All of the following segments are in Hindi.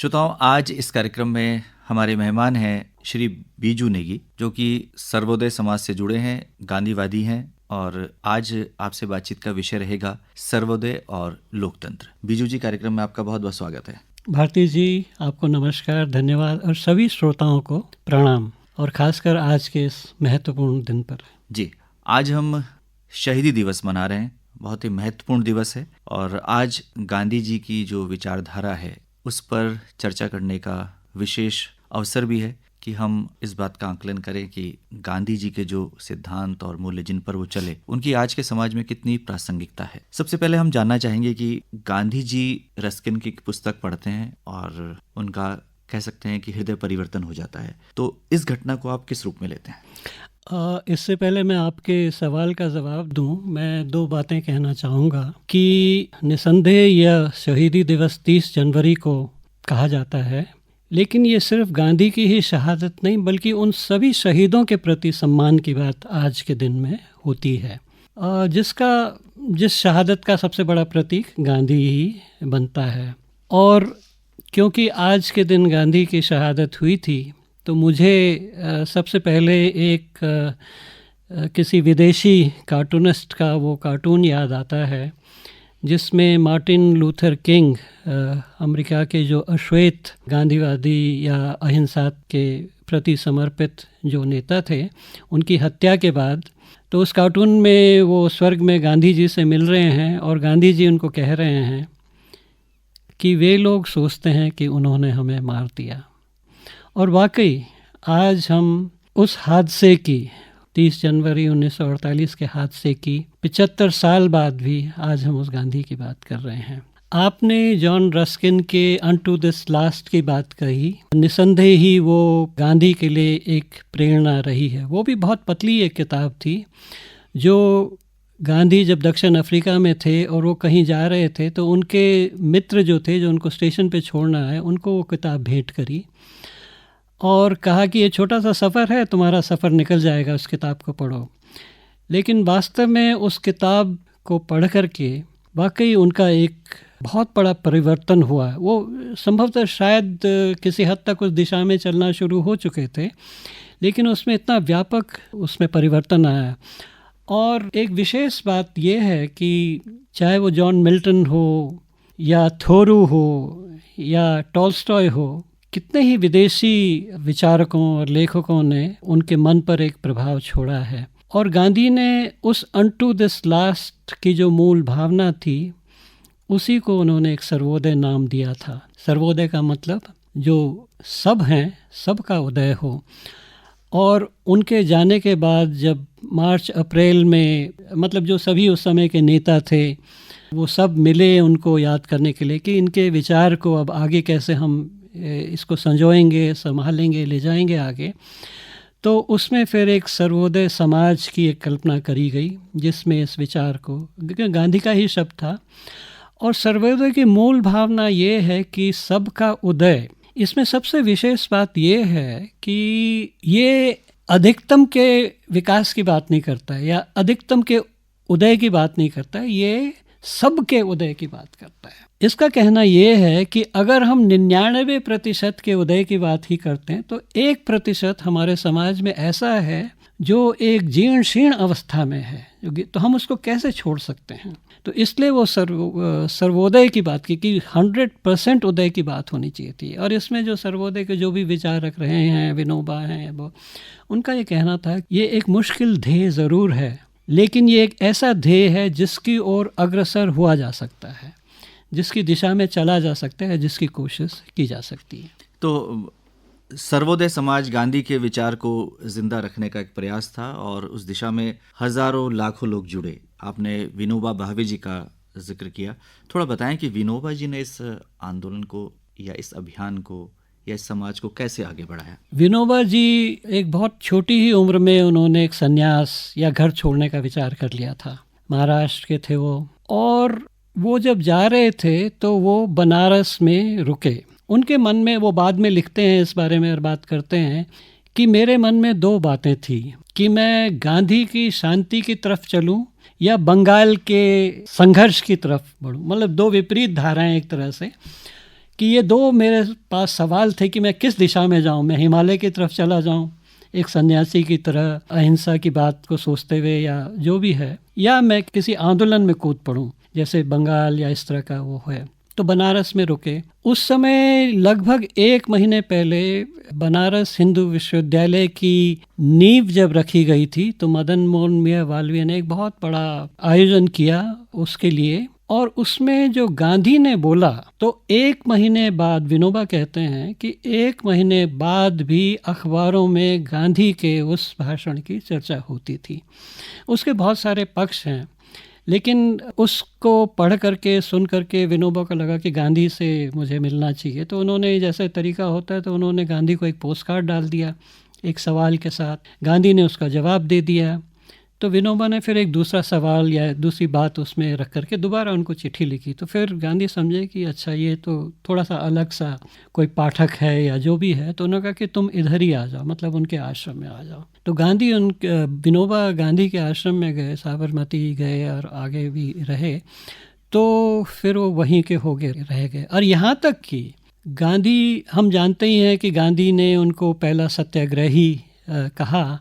श्रोताओं, आज इस कार्यक्रम में हमारे मेहमान हैं श्री बीजू नेगी, जो कि सर्वोदय समाज से जुड़े हैं, गांधीवादी हैं और आज आपसे बातचीत का विषय रहेगा सर्वोदय और लोकतंत्र। बीजू जी, कार्यक्रम में आपका बहुत बहुत स्वागत है। भारती जी, आपको नमस्कार, धन्यवाद और सभी श्रोताओं को प्रणाम, और खासकर आज के इस महत्वपूर्ण दिन पर। जी, आज हम शहीदी दिवस मना रहे हैं, बहुत ही महत्वपूर्ण दिवस है और आज गांधी जी की जो विचारधारा है उस पर चर्चा करने का विशेष अवसर भी है कि हम इस बात का आकलन करें कि गांधी जी के जो सिद्धांत और मूल्य जिन पर वो चले, उनकी आज के समाज में कितनी प्रासंगिकता है। सबसे पहले हम जानना चाहेंगे कि गांधी जी रस्किन की पुस्तक पढ़ते हैं और उनका कह सकते हैं कि हृदय परिवर्तन हो जाता है, तो इस घटना को आप किस रूप में लेते हैं? इससे पहले मैं आपके सवाल का जवाब दूं, मैं दो बातें कहना चाहूँगा कि निसंदेह यह शहीदी दिवस 30 जनवरी को कहा जाता है, लेकिन ये सिर्फ गांधी की ही शहादत नहीं बल्कि उन सभी शहीदों के प्रति सम्मान की बात आज के दिन में होती है, जिस शहादत का सबसे बड़ा प्रतीक गांधी ही बनता है। और क्योंकि आज के दिन गांधी की शहादत हुई थी, तो मुझे सबसे पहले एक किसी विदेशी कार्टूनिस्ट का वो कार्टून याद आता है जिसमें मार्टिन लूथर किंग, अमेरिका के जो अश्वेत गांधीवादी या अहिंसा के प्रति समर्पित जो नेता थे, उनकी हत्या के बाद तो उस कार्टून में वो स्वर्ग में गांधी जी से मिल रहे हैं और गांधी जी उनको कह रहे हैं कि वे लोग सोचते हैं कि उन्होंने हमें मार दिया। और वाकई आज हम उस हादसे की, 30 जनवरी 1948 के हादसे की 75 साल बाद भी आज हम उस गांधी की बात कर रहे हैं। आपने जॉन रस्किन के अनटू दिस लास्ट की बात कही, निसंदेह ही वो गांधी के लिए एक प्रेरणा रही है। वो भी बहुत पतली एक किताब थी, जो गांधी जब दक्षिण अफ्रीका में थे और वो कहीं जा रहे थे तो उनके मित्र जो थे, जो उनको स्टेशन पे छोड़ना है, उनको वो किताब भेंट करी और कहा कि ये छोटा सा सफ़र है, तुम्हारा सफ़र निकल जाएगा, उस किताब को पढ़ो। लेकिन वास्तव में उस किताब को पढ़ कर के वाकई उनका एक बहुत बड़ा परिवर्तन हुआ। वो संभवतः शायद किसी हद तक उस दिशा में चलना शुरू हो चुके थे, लेकिन उसमें इतना व्यापक उसमें परिवर्तन आया। और एक विशेष बात यह है कि चाहे वो जॉन मिल्टन हो या थोरू हो या टॉल्स्टॉय हो, कितने ही विदेशी विचारकों और लेखकों ने उनके मन पर एक प्रभाव छोड़ा है। और गांधी ने उस अनटू दिस लास्ट की जो मूल भावना थी, उसी को उन्होंने एक सर्वोदय नाम दिया था। सर्वोदय का मतलब जो सब हैं, सबका उदय हो। और उनके जाने के बाद जब मार्च अप्रैल में, मतलब जो सभी उस समय के नेता थे, वो सब मिले उनको याद करने के लिए कि इनके विचार को अब आगे कैसे हम इसको संजोएंगे, संभालेंगे, ले जाएंगे आगे। तो उसमें फिर एक सर्वोदय समाज की एक कल्पना करी गई, जिसमें इस विचार को, गांधी का ही शब्द था। और सर्वोदय की मूल भावना ये है कि सबका उदय। इसमें सबसे विशेष बात ये है कि ये अधिकतम के विकास की बात नहीं करता है या अधिकतम के उदय की बात नहीं करता है, ये सबके उदय की बात करता है। इसका कहना यह है कि अगर हम 99% के उदय की बात ही करते हैं तो 1% हमारे समाज में ऐसा है जो एक जीर्ण शीर्ण अवस्था में है, तो हम उसको कैसे छोड़ सकते हैं। तो इसलिए वो सर्वोदय की बात की कि 100% उदय की बात होनी चाहिए थी। और इसमें जो सर्वोदय के जो भी विचार रख रहे हैं, विनोबा हैं, वो उनका ये कहना था ये एक मुश्किल ध्येय ज़रूर है, लेकिन ये एक ऐसा ध्येय है जिसकी ओर अग्रसर हुआ जा सकता है, जिसकी दिशा में चला जा सकता है, जिसकी कोशिश की जा सकती है। तो सर्वोदय समाज गांधी के विचार को जिंदा रखने का एक प्रयास था और उस दिशा में हजारों लाखों लोग जुड़े। आपने विनोबा भावे जी का जिक्र किया, थोड़ा बताएं कि विनोबा जी ने इस आंदोलन को या इस अभियान को या इस समाज को कैसे आगे बढ़ाया। विनोबा जी एक बहुत छोटी ही उम्र में उन्होंने एक संन्यास या घर छोड़ने का विचार कर लिया था। महाराष्ट्र के थे वो, और वो जब जा रहे थे तो वो बनारस में रुके। उनके मन में, वो बाद में लिखते हैं इस बारे में और बात करते हैं कि मेरे मन में दो बातें थी कि मैं गांधी की शांति की तरफ चलूं या बंगाल के संघर्ष की तरफ बढ़ूं। मतलब दो विपरीत धाराएं एक तरह से, कि ये दो मेरे पास सवाल थे कि मैं किस दिशा में जाऊं, मैं हिमालय की तरफ चला जाऊं एक सन्यासी की तरह अहिंसा की बात को सोचते हुए या जो भी है, या मैं किसी आंदोलन में कूद पड़ूं जैसे बंगाल या इस तरह का वो है। तो बनारस में रुके। उस समय लगभग 1 महीने पहले बनारस हिंदू विश्वविद्यालय की नींव जब रखी गई थी, तो मदन मोहन मियां मालवीय ने एक बहुत बड़ा आयोजन किया उसके लिए, और उसमें जो गांधी ने बोला, तो 1 महीने बाद विनोबा कहते हैं कि 1 महीने बाद भी अखबारों में गांधी के उस भाषण की चर्चा होती थी। उसके बहुत सारे पक्ष हैं, लेकिन उसको पढ़ करके सुन करके विनोबा को लगा कि गांधी से मुझे मिलना चाहिए। तो उन्होंने, जैसे तरीका होता है, तो उन्होंने गांधी को एक पोस्ट कार्ड डाल दिया एक सवाल के साथ। गांधी ने उसका जवाब दे दिया। तो विनोबा ने फिर एक दूसरा सवाल या दूसरी बात उसमें रख करके दोबारा उनको चिट्ठी लिखी। तो फिर गांधी समझे कि अच्छा ये तो थोड़ा सा अलग सा कोई पाठक है या जो भी है, तो उन्होंने कहा कि तुम इधर ही आ जाओ, मतलब उनके आश्रम में आ जाओ। तो गांधी विनोबा गांधी के आश्रम में गए, साबरमती गए और आगे भी रहे। तो फिर वो वहीं के हो गए, रह गए। और यहाँ तक कि गांधी, हम जानते ही हैं कि गांधी ने उनको पहला सत्याग्रही कहा,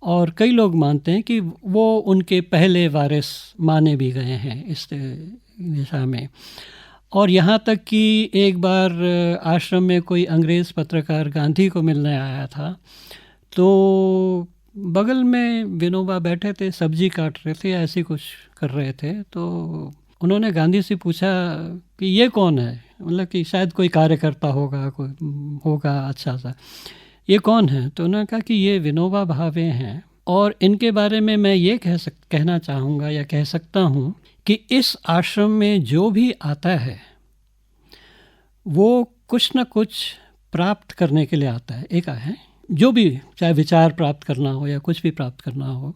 और कई लोग मानते हैं कि वो उनके पहले वारिस माने भी गए हैं इस दिशा में। और यहाँ तक कि एक बार आश्रम में कोई अंग्रेज़ पत्रकार गांधी को मिलने आया था, तो बगल में विनोबा बैठे थे, सब्जी काट रहे थे, ऐसे कुछ कर रहे थे। तो उन्होंने गांधी से पूछा कि ये कौन है, मतलब कि शायद कोई कार्यकर्ता होगा, कोई होगा अच्छा सा, ये कौन है? तो उन्होंने कहा कि ये विनोबा भावे हैं, और इनके बारे में मैं ये कहना चाहूँगा या कह सकता हूँ कि इस आश्रम में जो भी आता है वो कुछ न कुछ प्राप्त करने के लिए आता है। एक है जो भी, चाहे विचार प्राप्त करना हो या कुछ भी प्राप्त करना हो,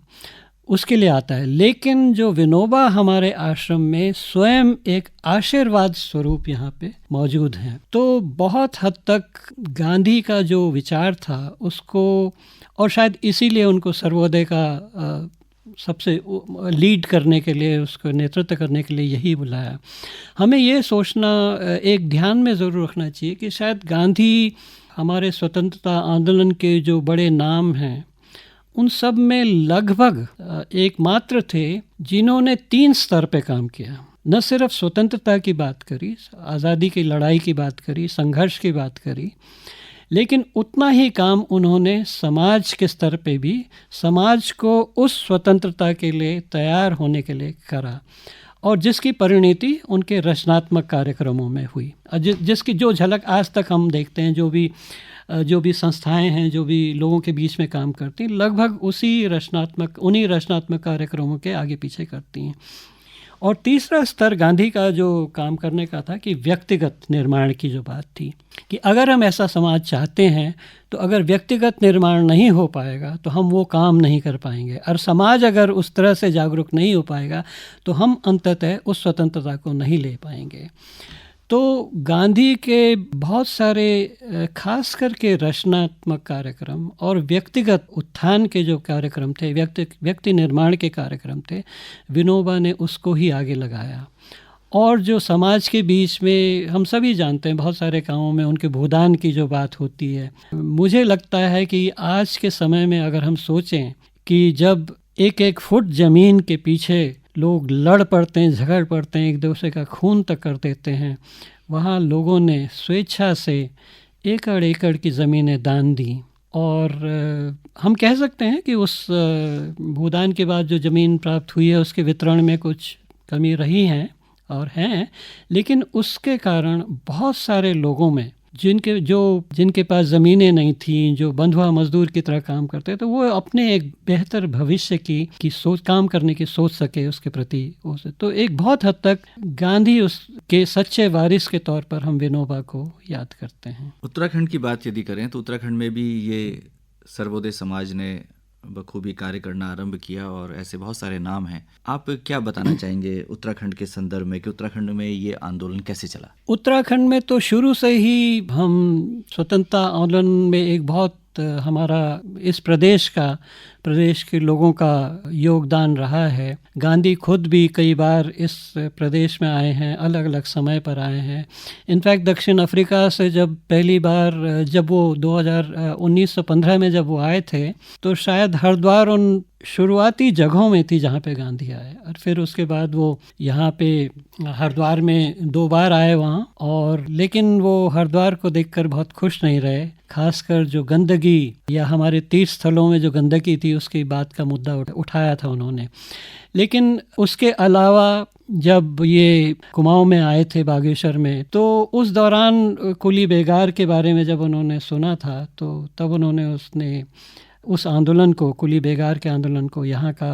उसके लिए आता है। लेकिन जो विनोबा हमारे आश्रम में स्वयं एक आशीर्वाद स्वरूप यहाँ पे मौजूद हैं। तो बहुत हद तक गांधी का जो विचार था उसको, और शायद इसीलिए उनको सर्वोदय का सबसे लीड करने के लिए, उसको नेतृत्व करने के लिए यही बुलाया। हमें ये सोचना, एक ध्यान में ज़रूर रखना चाहिए कि शायद गांधी हमारे स्वतंत्रता आंदोलन के जो बड़े नाम हैं उन सब में लगभग एकमात्र थे जिन्होंने 3 स्तर पे काम किया। न सिर्फ स्वतंत्रता की बात करी, आज़ादी की लड़ाई की बात करी, संघर्ष की बात करी, लेकिन उतना ही काम उन्होंने समाज के स्तर पे भी समाज को उस स्वतंत्रता के लिए तैयार होने के लिए करा, और जिसकी परिणति उनके रचनात्मक कार्यक्रमों में हुई। जिसकी जो झलक आज तक हम देखते हैं, जो भी संस्थाएं हैं, जो भी लोगों के बीच में काम करती हैं, लगभग उन्हीं रचनात्मक कार्यक्रमों के आगे पीछे करती हैं। और तीसरा स्तर गांधी का जो काम करने का था कि व्यक्तिगत निर्माण की जो बात थी, कि अगर हम ऐसा समाज चाहते हैं तो अगर व्यक्तिगत निर्माण नहीं हो पाएगा तो हम वो काम नहीं कर पाएंगे, और समाज अगर उस तरह से जागरूक नहीं हो पाएगा तो हम अंततः उस स्वतंत्रता को नहीं ले पाएंगे। तो गांधी के बहुत सारे खास करके रचनात्मक कार्यक्रम और व्यक्तिगत उत्थान के जो कार्यक्रम थे, व्यक्ति निर्माण के कार्यक्रम थे, विनोबा ने उसको ही आगे लगाया। और जो समाज के बीच में हम सभी जानते हैं, बहुत सारे कामों में उनके भूदान की जो बात होती है, मुझे लगता है कि आज के समय में अगर हम सोचें कि जब एक एक फुट ज़मीन के पीछे लोग लड़ पड़ते हैं, झगड़ पड़ते हैं, एक दूसरे का खून तक कर देते हैं, वहाँ लोगों ने स्वेच्छा से एकड़ एकड़ की ज़मीनें दान दी। और हम कह सकते हैं कि उस भूदान के बाद जो ज़मीन प्राप्त हुई है उसके वितरण में कुछ कमी रही है और हैं, लेकिन उसके कारण बहुत सारे लोगों में जिनके पास ज़मीनें नहीं थीं, जो बंधुआ मजदूर की तरह काम करते, तो वो अपने एक बेहतर भविष्य की सोच, काम करने की सोच सके उसके प्रति। तो एक बहुत हद तक गांधी उसके सच्चे वारिस के तौर पर हम विनोबा को याद करते हैं। उत्तराखंड की बात यदि करें तो उत्तराखंड में भी ये सर्वोदय समाज ने बखूबी कार्य करना आरंभ किया, और ऐसे बहुत सारे नाम हैं। आप क्या बताना चाहेंगे उत्तराखंड के संदर्भ में कि उत्तराखंड में ये आंदोलन कैसे चला? उत्तराखंड में तो शुरू से ही हम स्वतंत्रता आंदोलन में एक बहुत हमारा इस प्रदेश के लोगों का योगदान रहा है। गांधी खुद भी कई बार इस प्रदेश में आए हैं, अलग अलग समय पर आए हैं। इनफैक्ट दक्षिण अफ्रीका से जब पहली बार जब वो 1915 में जब वो आए थे, तो शायद हरिद्वार उन शुरुआती जगहों में थी जहाँ पे गांधी आए, और फिर उसके बाद वो यहाँ पे हरिद्वार में 2 बार आए वहाँ, और लेकिन वो हरिद्वार को देखकर बहुत खुश नहीं रहे। खासकर जो गंदगी या हमारे तीर्थ स्थलों में जो गंदगी थी उसकी बात का मुद्दा उठाया था उन्होंने। लेकिन उसके अलावा जब ये कुमाऊं में आए थे बागेश्वर में, तो उस दौरान कुली बेगार के बारे में जब उन्होंने सुना था, तो तब उन्होंने उस आंदोलन को, कुली बेगार के आंदोलन को यहाँ का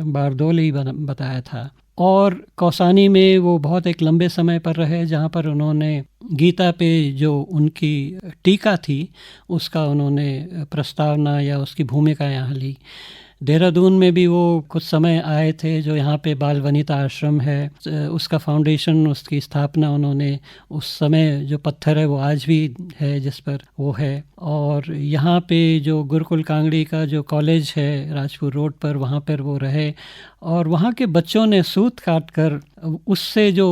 बारदौल ही बताया था। और कौसानी में वो बहुत एक लंबे समय पर रहे, जहाँ पर उन्होंने गीता पे जो उनकी टीका थी उसका उन्होंने प्रस्तावना या उसकी भूमिका यहाँ ली। देहरादून में भी वो कुछ समय आए थे, जो यहाँ पे बाल वनिता आश्रम है, उसका फाउंडेशन, उसकी स्थापना उन्होंने, उस समय जो पत्थर है वो आज भी है जिस पर वो है। और यहाँ पे जो गुरुकुल कांगड़ी का जो कॉलेज है राजपुर रोड पर, वहाँ पर वो रहे, और वहाँ के बच्चों ने सूत काट कर उससे जो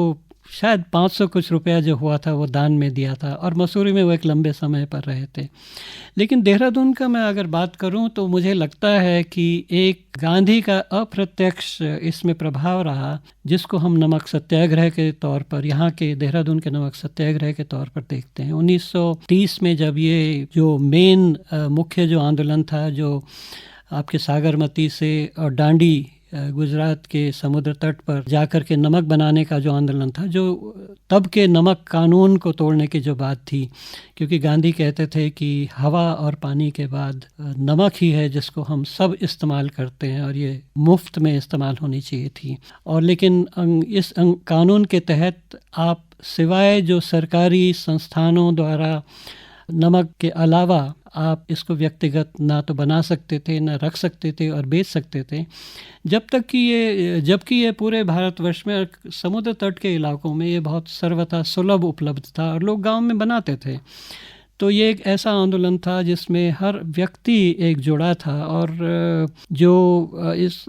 शायद 500 कुछ रुपया जो हुआ था वो दान में दिया था, और मसूरी में वो एक लंबे समय पर रहे थे। लेकिन देहरादून का मैं अगर बात करूं तो मुझे लगता है कि एक गांधी का अप्रत्यक्ष इसमें प्रभाव रहा, जिसको हम नमक सत्याग्रह के तौर पर, यहाँ के देहरादून के नमक सत्याग्रह के तौर पर देखते हैं। 1930 में जब ये जो मेन मुख्य जो आंदोलन था, जो आपके सागरमती से और डांडी गुजरात के समुद्र तट पर जाकर के नमक बनाने का जो आंदोलन था, जो तब के नमक कानून को तोड़ने की जो बात थी, क्योंकि गांधी कहते थे कि हवा और पानी के बाद नमक ही है जिसको हम सब इस्तेमाल करते हैं, और ये मुफ्त में इस्तेमाल होनी चाहिए थी। और लेकिन इस कानून के तहत आप सिवाय जो सरकारी संस्थानों द्वारा नमक के अलावा आप इसको व्यक्तिगत ना तो बना सकते थे, ना रख सकते थे और बेच सकते थे, जबकि ये पूरे भारतवर्ष में समुद्र तट के इलाकों में ये बहुत सर्वथा सुलभ उपलब्ध था और लोग गांव में बनाते थे। तो ये एक ऐसा आंदोलन था जिसमें हर व्यक्ति एक जुड़ा था, और जो इस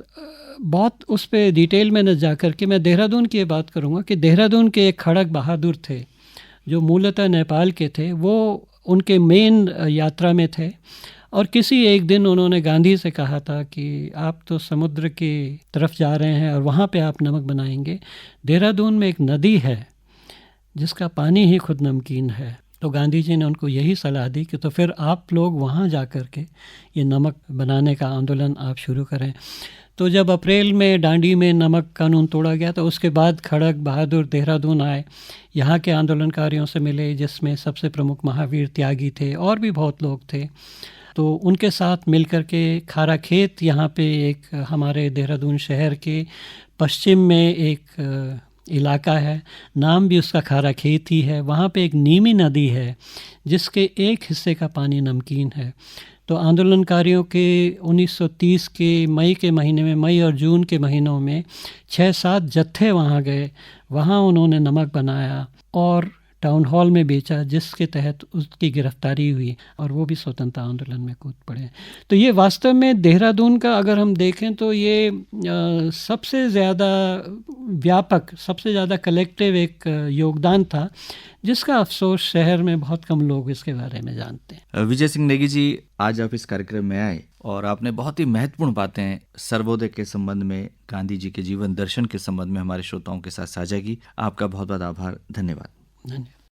बहुत उस पर डिटेल में न जाकर के मैं देहरादून की बात करूँगा कि देहरादून के एक खड़क बहादुर थे जो मूलतः नेपाल के थे। वो उनके मेन यात्रा में थे, और किसी एक दिन उन्होंने गांधी से कहा था कि आप तो समुद्र की तरफ जा रहे हैं और वहाँ पे आप नमक बनाएंगे, देहरादून में एक नदी है जिसका पानी ही खुद नमकीन है। तो गांधी जी ने उनको यही सलाह दी कि तो फिर आप लोग वहाँ जा कर के ये नमक बनाने का आंदोलन आप शुरू करें। तो जब अप्रैल में डांडी में नमक कानून तोड़ा गया, तो उसके बाद खड़क बहादुर देहरादून आए, यहाँ के आंदोलनकारियों से मिले, जिसमें सबसे प्रमुख महावीर त्यागी थे और भी बहुत लोग थे। तो उनके साथ मिलकर के खारा खेत, यहाँ पे एक हमारे देहरादून शहर के पश्चिम में एक इलाका है, नाम भी उसका खारा खेत ही है। वहाँ पे एक नीमी नदी है जिसके एक हिस्से का पानी नमकीन है। तो आंदोलनकारियों के 1930 के मई के महीने में, मई और जून के महीनों में 6-7 जत्थे वहाँ गए, वहाँ उन्होंने नमक बनाया और टाउन हॉल में बेचा, जिसके तहत उसकी गिरफ्तारी हुई और वो भी स्वतंत्रता आंदोलन में कूद पड़े। तो ये वास्तव में देहरादून का अगर हम देखें तो ये सबसे ज़्यादा व्यापक, सबसे ज़्यादा कलेक्टिव एक योगदान था, जिसका अफसोस शहर में बहुत कम लोग इसके बारे में जानते हैं। विजय सिंह नेगी जी, आज आप इस कार्यक्रम में आए और आपने बहुत ही महत्वपूर्ण बातें सर्वोदय के संबंध में, गांधी जी के जीवन दर्शन के संबंध में हमारे श्रोताओं के साथ साझा की। आपका बहुत बहुत आभार, धन्यवाद। धन्यवाद।